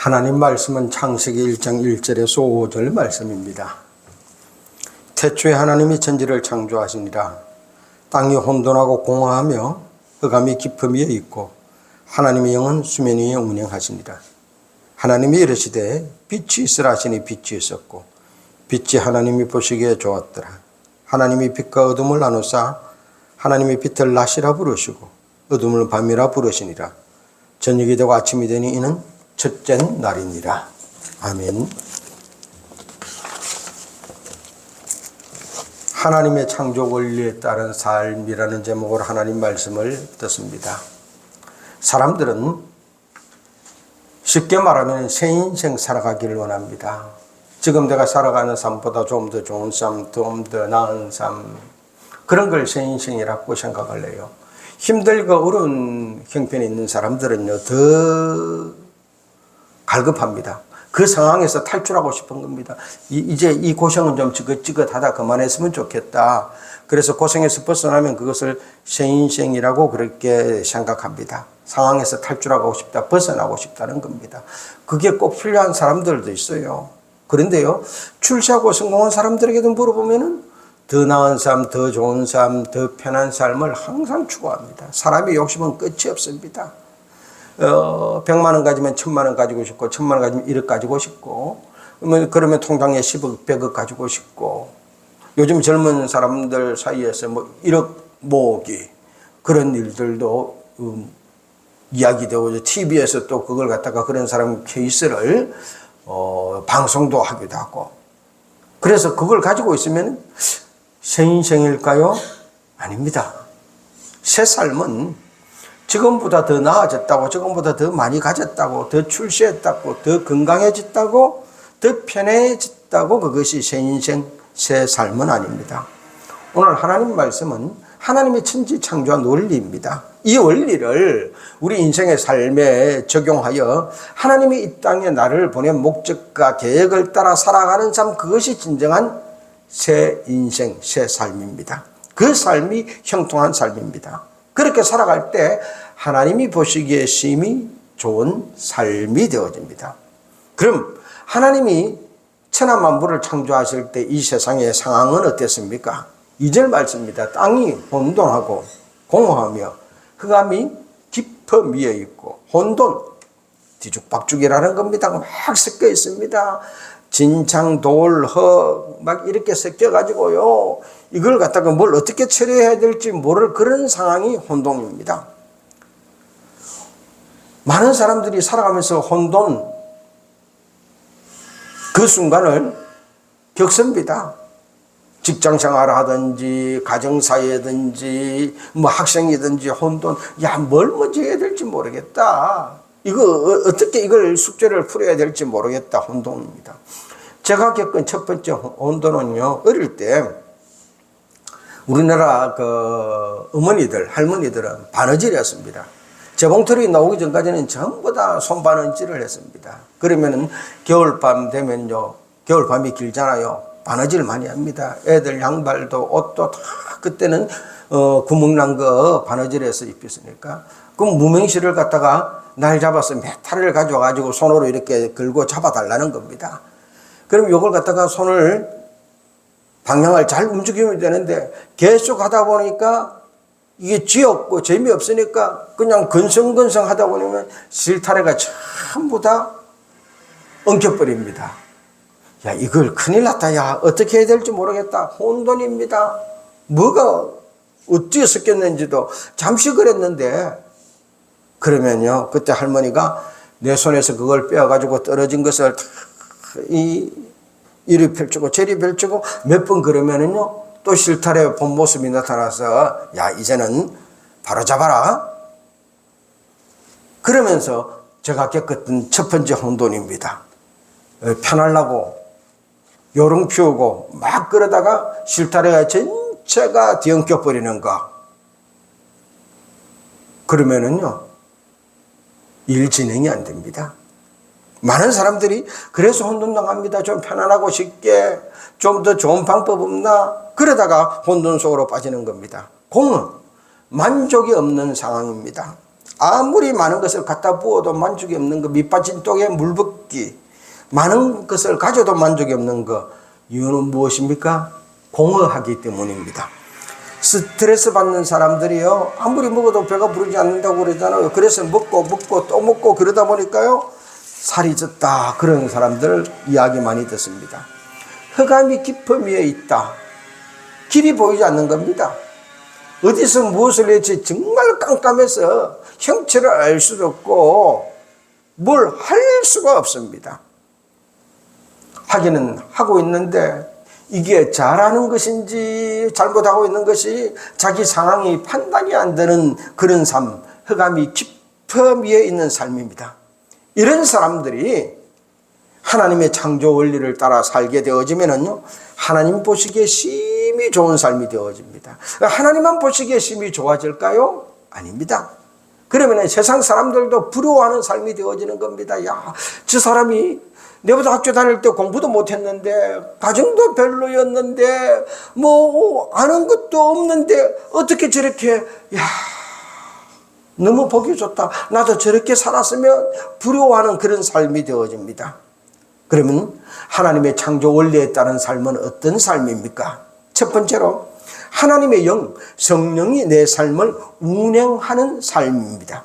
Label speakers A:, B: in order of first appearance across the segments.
A: 하나님 말씀은 창세기 1장 1절에서 5절 말씀입니다. 태초에 하나님이 천지를 창조하시니라. 땅이 혼돈하고 공허하며 흑암이 깊음이 있고 하나님의 영은 수면 위에 운행하시니라. 하나님이 이르시되 빛이 있으라 하시니 빛이 있었고 빛이 하나님이 보시기에 좋았더라. 하나님이 빛과 어둠을 나누사 하나님이 빛을 낮이라 부르시고 어둠을 밤이라 부르시니라. 저녁이 되고 아침이 되니 이는 첫째 날이니라. 아멘. 하나님의 창조 원리에 따른 삶이라는 제목으로 하나님 말씀을 듣습니다. 사람들은 쉽게 말하면 새 인생 살아가기를 원합니다. 지금 내가 살아가는 삶보다 좀 더 좋은 삶, 좀 더 나은 삶, 그런 걸 새 인생이라고 생각을 해요. 힘들고 어려운 형편에 있는 사람들은요, 더 갈급합니다. 그 상황에서 탈출하고 싶은 겁니다. 이제 이 고생은 좀 지긋지긋하다 그만했으면 좋겠다. 그래서 고생에서 벗어나면 그것을 새 인생이라고 그렇게 생각합니다. 상황에서 탈출하고 싶다, 벗어나고 싶다는 겁니다. 그게 꼭 필요한 사람들도 있어요. 그런데요, 출세하고 성공한 사람들에게도 물어보면은 더 나은 삶, 더 좋은 삶, 더 편한 삶을 항상 추구합니다. 사람의 욕심은 끝이 없습니다. 100만 원 가지면 1000만 원 가지고 싶고, 1000만 원 가지면 1억 가지고 싶고, 그러면 통장에 10억, 100억 가지고 싶고, 요즘 젊은 사람들 사이에서 뭐 1억 모으기, 그런 일들도 이야기되고, TV에서 또 그걸 갖다가 그런 사람 케이스를 방송도 하기도 하고, 그래서 그걸 가지고 있으면 새 인생일까요? 아닙니다. 새 삶은 지금보다 더 나아졌다고, 지금보다 더 많이 가졌다고, 더 출세했다고, 더 건강해졌다고, 더 편해졌다고, 그것이 새 인생, 새 삶은 아닙니다. 오늘 하나님 말씀은 하나님의 천지 창조한 원리입니다. 이 원리를 우리 인생의 삶에 적용하여 하나님이 이 땅에 나를 보낸 목적과 계획을 따라 살아가는 삶, 그것이 진정한 새 인생, 새 삶입니다. 그 삶이 형통한 삶입니다. 그렇게 살아갈 때 하나님이 보시기에 심히 좋은 삶이 되어집니다. 그럼 하나님이 천하 만물을 창조하실 때 이 세상의 상황은 어땠습니까? 2절 말씀입니다. 땅이 혼돈하고 공허하며 흑암이 깊음 위에 있고, 혼돈, 뒤죽박죽이라는 겁니다. 막 섞여 있습니다. 진창, 돌, 흙, 막 이렇게 섞여가지고요, 이걸 갖다가 뭘 어떻게 처리해야 될지 모를 그런 상황이 혼돈입니다. 많은 사람들이 살아가면서 혼돈, 그 순간을 겪습니다. 직장 생활을 하든지, 가정사회든지, 뭐 학생이든지 혼돈, 야, 뭘 먼저 해야 될지 모르겠다. 이거, 어떻게 이걸 숙제를 풀어야 될지 모르겠다. 혼돈입니다. 제가 겪은 첫 번째 혼돈은요, 어릴 때, 우리나라 어머니들, 할머니들은 바느질이었습니다. 재봉틀이 나오기 전까지는 전부 다 손바느질을 했습니다. 그러면은 겨울밤 되면요, 겨울밤이 길잖아요. 바느질 많이 합니다. 애들 양발도 옷도 다 그때는 구멍난 거 바느질해서 입혔으니까. 그럼 무명시를 갖다가 날 잡아서 메탈을 가져와가지고 손으로 이렇게 걸고 잡아달라는 겁니다. 그럼 이걸 갖다가 손을 방향을 잘 움직이면 되는데 계속 하다 보니까 이게 쥐없고 재미없으니까 그냥 건성건성 하다 보면 실타래가 전부 다 엉켜버립니다. 야, 이걸 큰일 났다. 야, 어떻게 해야 될지 모르겠다. 혼돈입니다. 뭐가 어찌 섞였는지도 잠시 그랬는데, 그러면요, 그때 할머니가 내 손에서 그걸 빼어가지고 떨어진 것을 이리 펼치고 저리 펼치고 몇 번 그러면은요, 또 실타래 본 모습이 나타나서, 야, 이제는 바로 잡아라. 그러면서 제가 겪었던 첫 번째 혼돈입니다. 편하려고 요령 피우고 막 그러다가 실타래가 전체가 뒤엉켜 버리는 거. 그러면은요, 일 진행이 안 됩니다. 많은 사람들이 그래서 혼돈당합니다. 좀 편안하고 쉽게, 좀 더 좋은 방법 없나? 그러다가 혼돈 속으로 빠지는 겁니다. 공허, 만족이 없는 상황입니다. 아무리 많은 것을 갖다 부어도 만족이 없는 거, 밑빠진 독에 물 붓기, 많은 것을 가져도 만족이 없는 거, 이유는 무엇입니까? 공허하기 때문입니다. 스트레스 받는 사람들이요, 아무리 먹어도 배가 부르지 않는다고 그러잖아요. 그래서 먹고 또 먹고 그러다 보니까요, 살이 쪘다, 그런 사람들 이야기 많이 듣습니다. 흑암이 깊음 위에 있다. 길이 보이지 않는 겁니다. 어디서 무엇을 할지 정말 깜깜해서 형체를 알 수도 없고 뭘 할 수가 없습니다. 하기는 하고 있는데 이게 잘하는 것인지 잘못하고 있는 것이 자기 상황이 판단이 안 되는 그런 삶, 흑암이 깊음 위에 있는 삶입니다. 이런 사람들이 하나님의 창조 원리를 따라 살게 되어지면은요, 하나님 보시기에 심히 좋은 삶이 되어집니다. 하나님만 보시기에 심히 좋아질까요? 아닙니다. 그러면 세상 사람들도 부러워하는 삶이 되어지는 겁니다. 야, 저 사람이 내보다 학교 다닐 때 공부도 못했는데, 가정도 별로였는데, 뭐 아는 것도 없는데 어떻게 저렇게, 야, 너무 보기 좋다. 나도 저렇게 살았으면 부러워하는 그런 삶이 되어집니다. 그러면 하나님의 창조 원리에 따른 삶은 어떤 삶입니까? 첫 번째로 하나님의 영, 성령이 내 삶을 운행하는 삶입니다.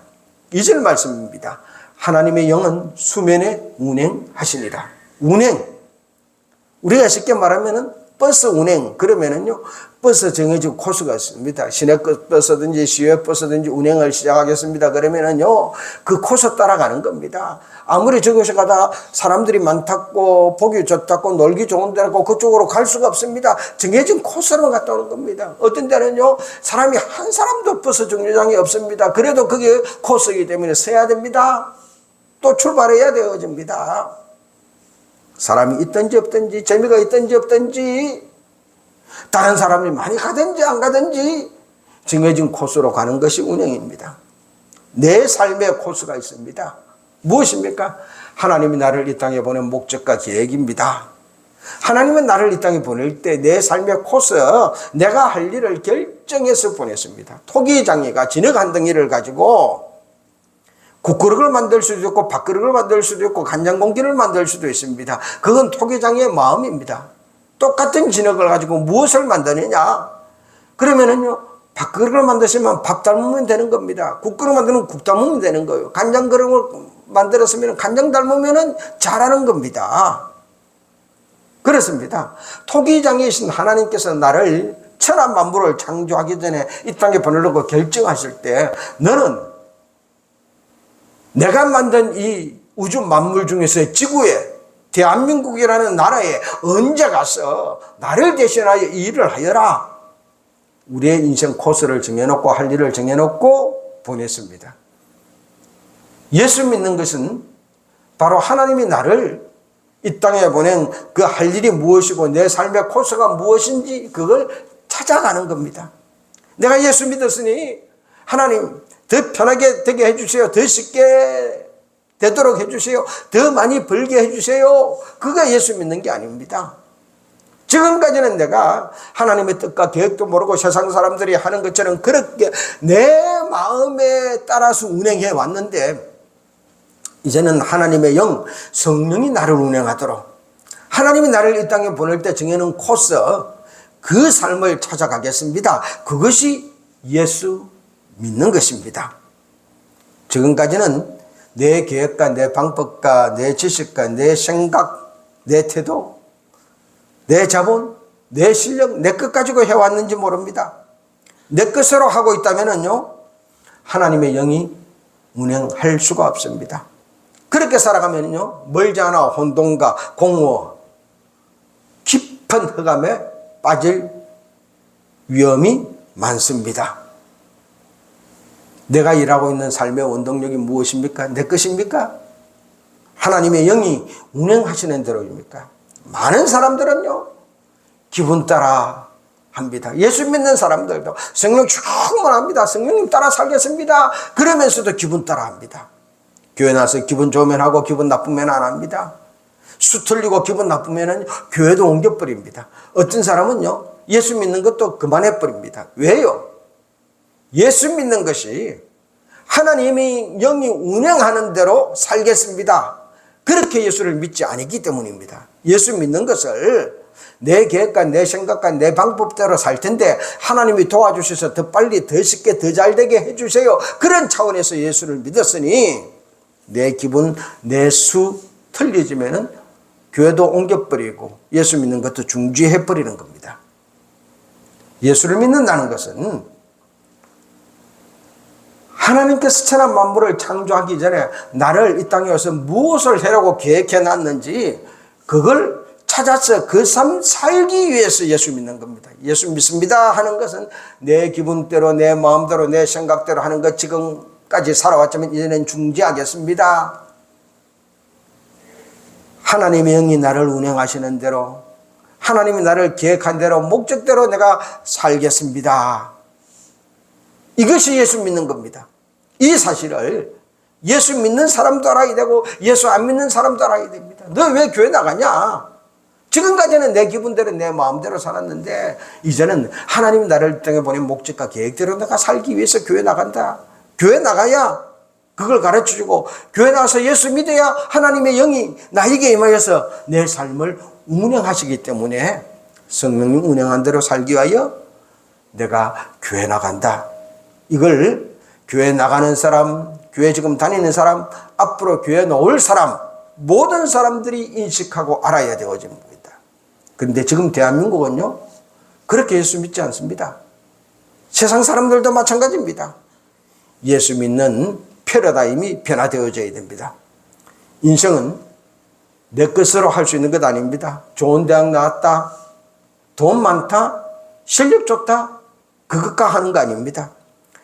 A: 2절 말씀입니다. 하나님의 영은 수면에 운행하시니라. 운행. 우리가 쉽게 말하면은 버스 운행. 그러면은요, 버스 정해진 코스가 있습니다. 시내 버스든지 시외 버스든지 운행을 시작하겠습니다. 그러면은요, 그 코스 따라가는 겁니다. 아무리 저곳에 가다 사람들이 많다고 보기 좋다고 놀기 좋은 데라고 그쪽으로 갈 수가 없습니다. 정해진 코스로 갔다 오는 겁니다. 어떤 데는요, 사람이 한 사람도 버스 정류장에 없습니다. 그래도 그게 코스이기 때문에 서야 됩니다. 또 출발해야 되어집니다. 사람이 있든지 없든지, 재미가 있든지 없든지, 다른 사람이 많이 가든지 안 가든지 정해진 코스로 가는 것이 운행입니다. 내 삶의 코스가 있습니다. 무엇입니까? 하나님이 나를 이 땅에 보낸 목적과 계획입니다. 하나님은 나를 이 땅에 보낼 때 내 삶의 코스, 내가 할 일을 결정해서 보냈습니다. 토기장이가 진흙 한 덩이를 가지고 국그릇을 만들 수도 있고 밥그릇을 만들 수도 있고 간장공기를 만들 수도 있습니다. 그건 토기장의 마음입니다. 똑같은 진흙을 가지고 무엇을 만드느냐? 그러면은요, 밥그릇을 만드시면 밥 닮으면 되는 겁니다. 국그릇 만드는 국 닮으면 되는 거예요. 간장그릇을 만들었으면 간장 닮으면 잘하는 겁니다. 그렇습니다. 토기장이신 하나님께서 나를 천하 만물을 창조하기 전에 이 땅에 보내려고 결정하실 때, 너는 내가 만든 이 우주 만물 중에서 지구에, 대한민국이라는 나라에 언제 가서 나를 대신하여 이 일을 하여라. 우리의 인생 코스를 정해놓고 할 일을 정해놓고 보냈습니다. 예수 믿는 것은 바로 하나님이 나를 이 땅에 보낸 그 할 일이 무엇이고 내 삶의 코스가 무엇인지 그걸 찾아가는 겁니다. 내가 예수 믿었으니 하나님 더 편하게 되게 해주세요. 더 쉽게 되도록 해주세요. 더 많이 벌게 해주세요. 그가 예수 믿는 게 아닙니다. 지금까지는 내가 하나님의 뜻과 계획도 모르고 세상 사람들이 하는 것처럼 그렇게 내 마음에 따라서 운행해 왔는데, 이제는 하나님의 영, 성령이 나를 운행하도록, 하나님이 나를 이 땅에 보낼 때 정해놓은 코스, 그 삶을 찾아가겠습니다. 그것이 예수 믿는 것입니다. 지금까지는 내 계획과 내 방법과 내 지식과 내 생각, 내 태도, 내 자본, 내 실력, 내 것 가지고 해왔는지 모릅니다. 내 것으로 하고 있다면요, 하나님의 영이 운행할 수가 없습니다. 그렇게 살아가면요, 멀지 않아 혼돈과 공허, 깊은 흑암에 빠질 위험이 많습니다. 내가 일하고 있는 삶의 원동력이 무엇입니까? 내 것입니까? 하나님의 영이 운행하시는 대로입니까? 많은 사람들은요, 기분 따라 합니다. 예수 믿는 사람들도 성령 충만합니다. 성령님 따라 살겠습니다. 그러면서도 기분 따라 합니다. 교회 나서 기분 좋으면 하고 기분 나쁘면 안 합니다. 수 틀리고 기분 나쁘면 교회도 옮겨버립니다. 어떤 사람은요, 예수 믿는 것도 그만해버립니다. 왜요? 예수 믿는 것이 하나님이 영이 운행하는 대로 살겠습니다. 그렇게 예수를 믿지 않았기 때문입니다. 예수 믿는 것을 내 계획과 내 생각과 내 방법대로 살 텐데 하나님이 도와주셔서 더 빨리 더 쉽게 더 잘되게 해주세요. 그런 차원에서 예수를 믿었으니 내 기분 내 수 틀리지면은 교회도 옮겨버리고 예수 믿는 것도 중지해버리는 겁니다. 예수를 믿는다는 것은 하나님께서 천한 만물을 창조하기 전에 나를 이 땅에 와서 무엇을 하려고 계획해 놨는지 그걸 찾아서 그 삶 살기 위해서 예수 믿는 겁니다. 예수 믿습니다 하는 것은 내 기분대로 내 마음대로 내 생각대로 하는 것 지금까지 살아왔지만 이제는 중지하겠습니다. 하나님의 영이 나를 운행하시는 대로 하나님이 나를 계획한 대로 목적대로 내가 살겠습니다. 이것이 예수 믿는 겁니다. 이 사실을 예수 믿는 사람도 알아야 되고 예수 안 믿는 사람도 알아야 됩니다. 너 왜 교회 나가냐? 지금까지는 내 기분대로 내 마음대로 살았는데 이제는 하나님이 나를 땅에 보낸 목적과 계획대로 내가 살기 위해서 교회 나간다. 교회 나가야 그걸 가르쳐주고 교회 나가서 예수 믿어야 하나님의 영이 나에게 임하여서 내 삶을 운행하시기 때문에 성령님 운행한 대로 살기 위하여 내가 교회 나간다. 이걸 교회 나가는 사람, 교회 지금 다니는 사람, 앞으로 교회 나올 사람, 모든 사람들이 인식하고 알아야 되어진 겁니다. 그런데 지금 대한민국은요, 그렇게 예수 믿지 않습니다. 세상 사람들도 마찬가지입니다. 예수 믿는 패러다임이 변화되어져야 됩니다. 인생은 내 것으로 할 수 있는 것 아닙니다. 좋은 대학 나왔다, 돈 많다, 실력 좋다, 그것과 하는 거 아닙니다.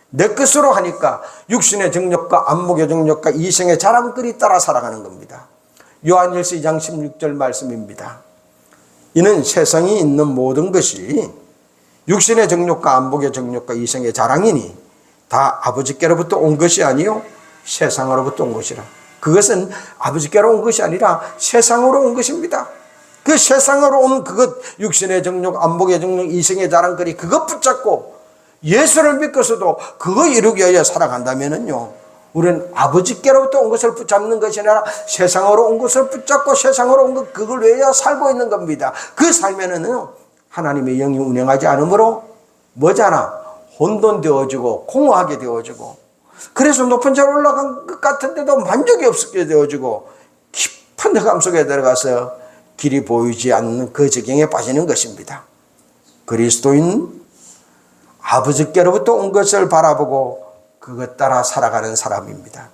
A: 내 것으로 하니까 육신의 정력과 안목의 정력과 이생의 자랑거리 따라 살아가는 겁니다. 요한일서 2장 16절 말씀입니다. 이는 세상에 있는 모든 것이 육신의 정욕과 안목의 정욕과 이생의 자랑이니 다 아버지께로부터 온 것이 아니요 세상으로부터 온 것이라. 그것은 아버지께로 온 것이 아니라 세상으로 온 것입니다. 그 세상으로 온 그것, 육신의 정욕, 안목의 정욕, 이생의 자랑거리 그것 붙잡고 예수를 믿고서도 그거 이루기 위하여 살아간다면은요, 우리는 아버지께로부터 온 것을 붙잡는 것이 아니라 세상으로 온 것을 붙잡고 세상으로 온 것 그걸 위하여 살고 있는 겁니다. 그 삶에는 하나님의 영이 운행하지 않으므로 뭐잖아, 혼돈되어지고 공허하게 되어지고, 그래서 높은 자로 올라간 것 같은데도 만족이 없게 되어지고 깊은 흑암 속에 들어가서 길이 보이지 않는 그 지경에 빠지는 것입니다. 그리스도인 아버지께로부터 온 것을 바라보고 그것 따라 살아가는 사람입니다.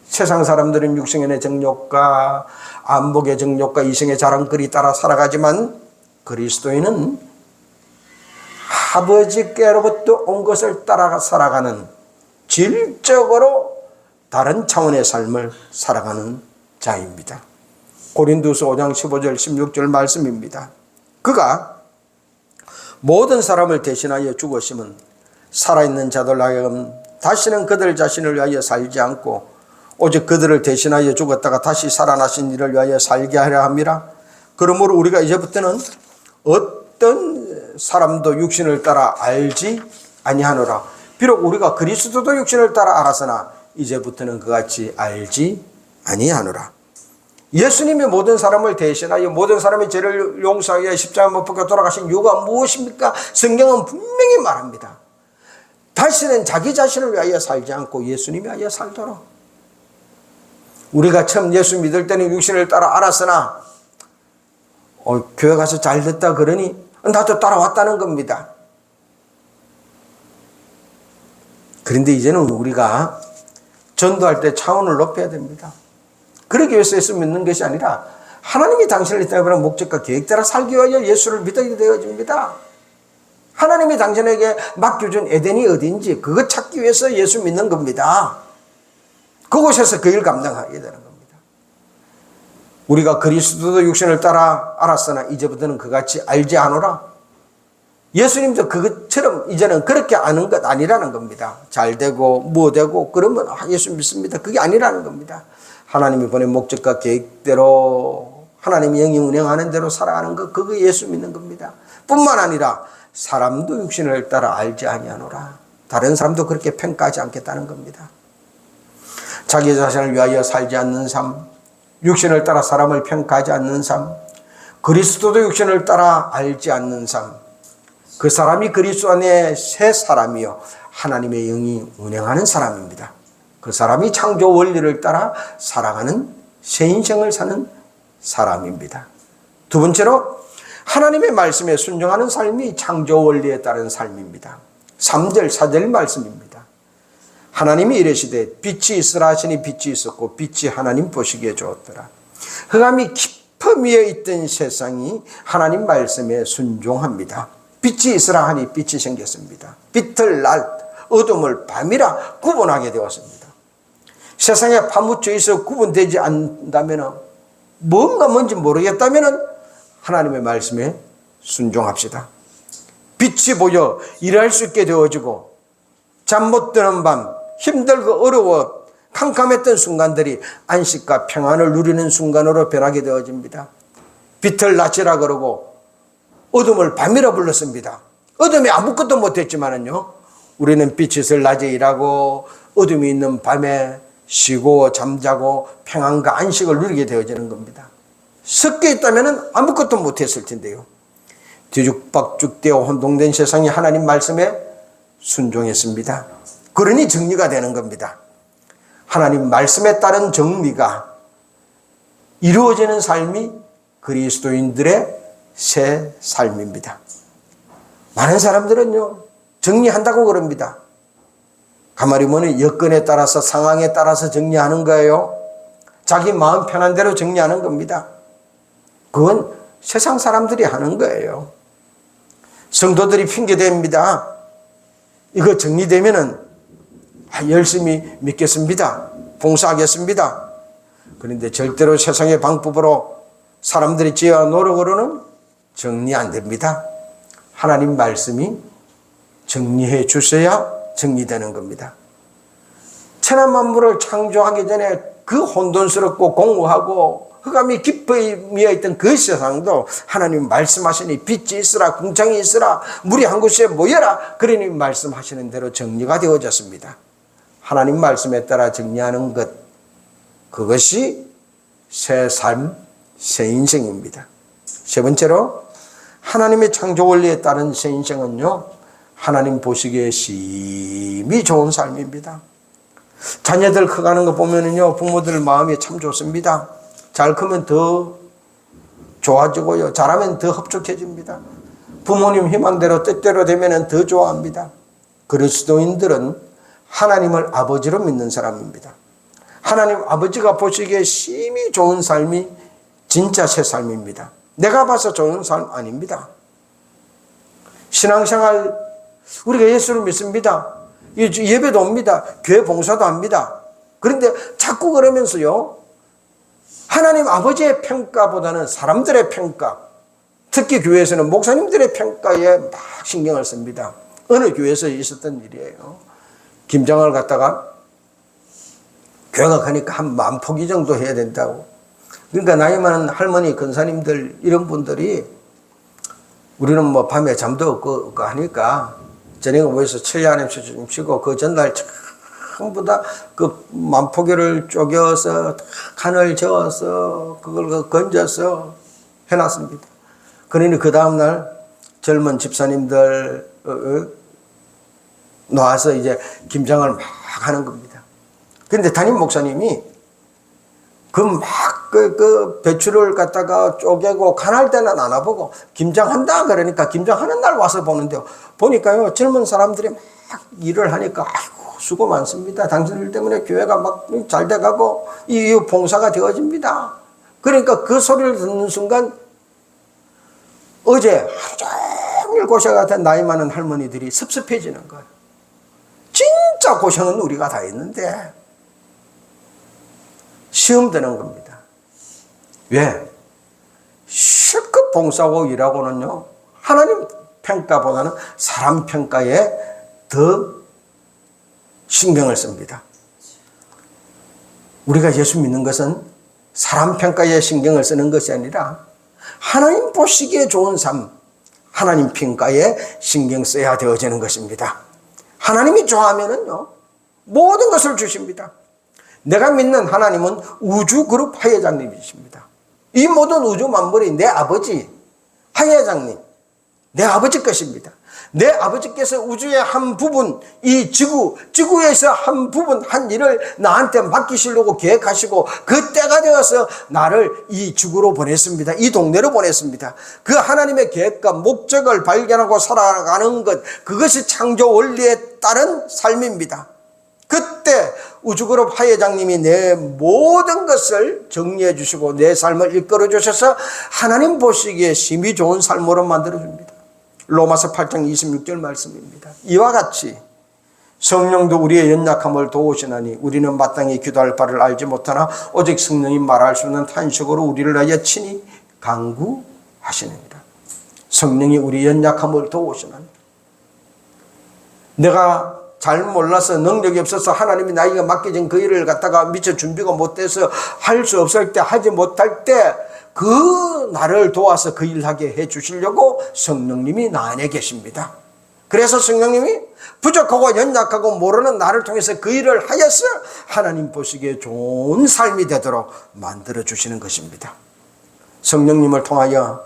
A: 세상 사람들은 육신의 정욕과 안목의 정욕과 이생의 자랑거리 따라 살아가지만 그리스도인은 아버지께로부터 온 것을 따라 살아가는 질적으로 다른 차원의 삶을 살아가는 자입니다. 고린도서 5장 15절 16절 말씀입니다. 그가 모든 사람을 대신하여 죽으심은 살아있는 자들 하여금 다시는 그들 자신을 위하여 살지 않고 오직 그들을 대신하여 죽었다가 다시 살아나신 이를 위하여 살게 하려 함이라. 그러므로 우리가 이제부터는 어떤 사람도 육신을 따라 알지 아니하노라. 비록 우리가 그리스도도 육신을 따라 알았으나 이제부터는 그같이 알지 아니하노라. 예수님이 모든 사람을 대신하여 모든 사람의 죄를 용서하여 십자가 못 박혀 돌아가신 이유가 무엇입니까? 성경은 분명히 말합니다. 다시는 자기 자신을 위하여 살지 않고 예수님이 위하여 살도록. 우리가 처음 예수 믿을 때는 육신을 따라 알았으나 교회 가서 잘 됐다 그러니 나도 따라왔다는 겁니다. 그런데 이제는 우리가 전도할 때 차원을 높여야 됩니다. 그러기 위해서 예수 믿는 것이 아니라 하나님이 당신을 이 땅에 보낸 목적과 계획대로 살기 위하여 예수를 믿어야 되어집니다. 하나님이 당신에게 맡겨준 에덴이 어딘지 그것 찾기 위해서 예수 믿는 겁니다. 그곳에서 그 일 감당하게 되는 겁니다. 우리가 그리스도도 육신을 따라 알았으나 이제부터는 그같이 알지 않으라. 예수님도 그것처럼 이제는 그렇게 아는 것 아니라는 겁니다. 잘 되고 뭐 되고 그러면 예수 믿습니다. 그게 아니라는 겁니다. 하나님이 보낸 목적과 계획대로 하나님이 영이 운행하는 대로 살아가는 것, 그거 예수 믿는 겁니다. 뿐만 아니라 사람도 육신을 따라 알지 아니하노라. 다른 사람도 그렇게 평가하지 않겠다는 겁니다. 자기 자신을 위하여 살지 않는 삶, 육신을 따라 사람을 평가하지 않는 삶, 그리스도도 육신을 따라 알지 않는 삶, 그 사람이 그리스도 안에 새 사람이요 하나님의 영이 운행하는 사람입니다. 그 사람이 창조 원리를 따라 살아가는 새 인생을 사는 사람입니다. 두 번째로 하나님의 말씀에 순종하는 삶이 창조 원리에 따른 삶입니다. 3절 4절 말씀입니다. 하나님이 이르시되 빛이 있으라 하시니 빛이 있었고 빛이 하나님 보시기에 좋았더라. 흑암이 깊음 위에 있던 세상이 하나님 말씀에 순종합니다. 빛이 있으라 하니 빛이 생겼습니다. 빛을 날, 어둠을 밤이라 구분하게 되었습니다. 세상에 파묻혀 있어 구분되지 않는다면, 뭔지 모르겠다면 하나님의 말씀에 순종합시다. 빛이 보여 일할 수 있게 되어지고, 잠 못 드는 밤, 힘들고 어려워 캄캄했던 순간들이 안식과 평안을 누리는 순간으로 변하게 되어집니다. 빛을 낮이라 그러고 어둠을 밤이라 불렀습니다. 어둠이 아무것도 못했지만은요, 우리는 빛을 낮에 일하고 어둠이 있는 밤에 쉬고 잠자고 평안과 안식을 누리게 되어지는 겁니다. 섞여 있다면 아무것도 못했을 텐데요. 뒤죽박죽되어 혼동된 세상이 하나님 말씀에 순종했습니다. 그러니 정리가 되는 겁니다. 하나님 말씀에 따른 정리가 이루어지는 삶이 그리스도인들의 새 삶입니다. 많은 사람들은요, 정리한다고 그럽니다. 가만히 보면 여건에 따라서, 상황에 따라서 정리하는 거예요. 자기 마음 편한 대로 정리하는 겁니다. 그건 세상 사람들이 하는 거예요. 성도들이 핑계댑니다. 이거 정리되면은 열심히 믿겠습니다. 봉사하겠습니다. 그런데 절대로 세상의 방법으로 사람들이 지혜와 노력으로는 정리 안 됩니다. 하나님 말씀이 정리해 주셔야 정리되는 겁니다. 천하 만물을 창조하기 전에 그 혼돈스럽고 공허하고 흑암이 깊이 있던 그 세상도 하나님 말씀하시니 빛이 있으라, 궁창이 있으라, 물이 한 곳에 모여라, 그러니 말씀하시는 대로 정리가 되어졌습니다. 하나님 말씀에 따라 정리하는 것, 그것이 새 삶, 새 인생입니다. 세 번째로 하나님의 창조 원리에 따른 새 인생은요, 하나님 보시기에 심히 좋은 삶입니다. 자녀들 커가는 거 보면은요, 부모들 마음이 참 좋습니다. 잘 크면 더 좋아지고요, 잘하면 더 흡족해집니다. 부모님 희망대로 뜻대로 되면 더 좋아합니다. 그리스도인들은 하나님을 아버지로 믿는 사람입니다. 하나님 아버지가 보시기에 심히 좋은 삶이 진짜 새 삶입니다. 내가 봐서 좋은 삶 아닙니다. 신앙생활, 우리가 예수를 믿습니다. 예배도 옵니다. 교회 봉사도 합니다. 그런데 자꾸 그러면서요, 하나님 아버지의 평가보다는 사람들의 평가, 특히 교회에서는 목사님들의 평가에 막 신경을 씁니다. 어느 교회에서 있었던 일이에요. 김장을 갖다가 교회가 가니까 한 10,000포기 정도 해야 된다고. 그러니까 나이 많은 할머니, 권사님들, 이런 분들이, 우리는 뭐 밤에 잠도 없고 하니까 저녁에 모여서 철야냄새 좀 쉬고, 그 전날 전부 다 그 10,000포기를 쪼개서 칸을 저어서 그걸 건져서 해놨습니다. 그러니 그 다음날 젊은 집사님들 나와서 이제 김장을 막 하는 겁니다. 그런데 담임 목사님이 그 배추를 갖다가 쪼개고 간할 때는 안 와보고 김장한다 그러니까 김장하는 날 와서 보는데요. 보니까요, 젊은 사람들이 막 일을 하니까 아이고 수고 많습니다. 당신들 때문에 교회가 막 잘 돼가고 이 봉사가 되어집니다. 그러니까 그 소리를 듣는 순간 어제 하루 종일 고생하던 나이 많은 할머니들이 섭섭해지는 거예요. 진짜 고생은 우리가 다 했는데 시험 드는 겁니다. 왜? 실컷 봉사하고 일하고는요, 하나님 평가보다는 사람 평가에 더 신경을 씁니다. 우리가 예수 믿는 것은 사람 평가에 신경을 쓰는 것이 아니라 하나님 보시기에 좋은 삶, 하나님 평가에 신경 써야 되어지는 것입니다. 하나님이 좋아하면은요, 모든 것을 주십니다. 내가 믿는 하나님은 우주 그룹 하회장님이십니다. 이 모든 우주 만물이 내 아버지 하회장님, 내 아버지 것입니다. 내 아버지께서 우주의 한 부분, 이 지구에서 한 부분, 한 일을 나한테 맡기시려고 계획하시고 그 때가 되어서 나를 이 지구로 보냈습니다. 이 동네로 보냈습니다. 그 하나님의 계획과 목적을 발견하고 살아가는 것, 그것이 창조 원리에 따른 삶입니다. 그때 우주그룹 하회장님이 내 모든 것을 정리해 주시고 내 삶을 이끌어 주셔서 하나님 보시기에 심히 좋은 삶으로 만들어 줍니다. 로마서 8장 26절 말씀입니다. 이와 같이 성령도 우리의 연약함을 도우시나니 우리는 마땅히 기도할 바를 알지 못하나 오직 성령이 말할 수 없는 탄식으로 우리를 위하여 친히 간구하시느니라. 성령이 우리의 연약함을 도우시나니, 내가 잘 몰라서 능력이 없어서 하나님이 나에게 맡겨진 그 일을 갖다가 미처 준비가 못돼서 할 수 없을 때, 하지 못할 때 그 나를 도와서 그 일을 하게 해 주시려고 성령님이 나 안에 계십니다. 그래서 성령님이 부족하고 연약하고 모르는 나를 통해서 그 일을 하여서 하나님 보시기에 좋은 삶이 되도록 만들어 주시는 것입니다. 성령님을 통하여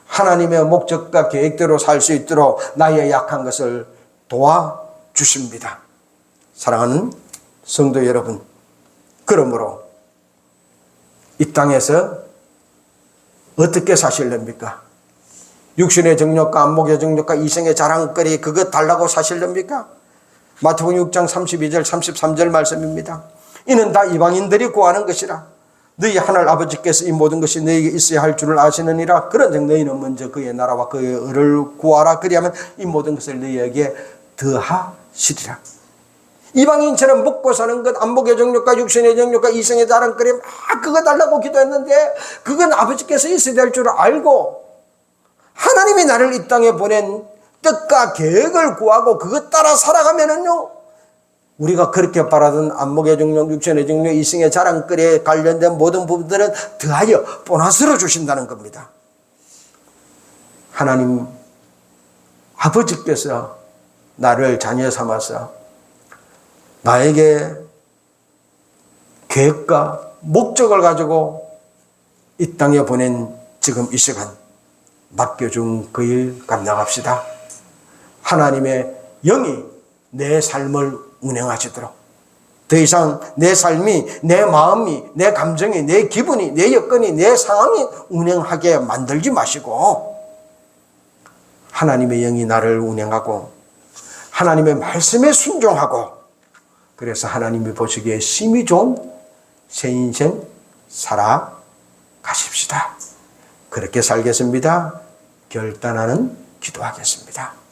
A: 하나님의 목적과 계획대로 살 수 있도록 나의 약한 것을 도와주십니다. 사랑하는 성도 여러분, 그러므로 이 땅에서 어떻게 사실랍니까? 육신의 정욕과 안목의 정욕과 이생의 자랑거리, 그것 달라고 사실랍니까? 마태복음 6장 32절 33절 말씀입니다. 이는 다 이방인들이 구하는 것이라. 너희 하늘 아버지께서 이 모든 것이 너희에게 있어야 할 줄을 아시느니라. 그런즉 너희는 먼저 그의 나라와 그의 의를 구하라. 그리하면 이 모든 것을 너희에게 더하시리라. 이방인처럼 먹고 사는 것, 안목의 정욕과 육신의 정욕과 이생의 자랑거리, 막 그거 달라고 기도했는데 그건 아버지께서 있어야 될 줄 알고 하나님이 나를 이 땅에 보낸 뜻과 계획을 구하고 그것 따라 살아가면은요, 우리가 그렇게 바라던 안목의 정욕, 육신의 정욕, 이생의 자랑거리에 관련된 모든 부분들은 더하여 보너스로 주신다는 겁니다. 하나님 아버지께서 나를 자녀 삼아서 나에게 계획과 목적을 가지고 이 땅에 보낸 지금 이 시간 맡겨준 그 일 감당합시다. 하나님의 영이 내 삶을 운행하시도록, 더 이상 내 삶이, 내 마음이, 내 감정이, 내 기분이, 내 여건이, 내 상황이 운행하게 만들지 마시고 하나님의 영이 나를 운행하고 하나님의 말씀에 순종하고, 그래서 하나님이 보시기에 심히 좋은 새 인생 살아가십시다. 그렇게 살겠습니다. 결단하는 기도하겠습니다.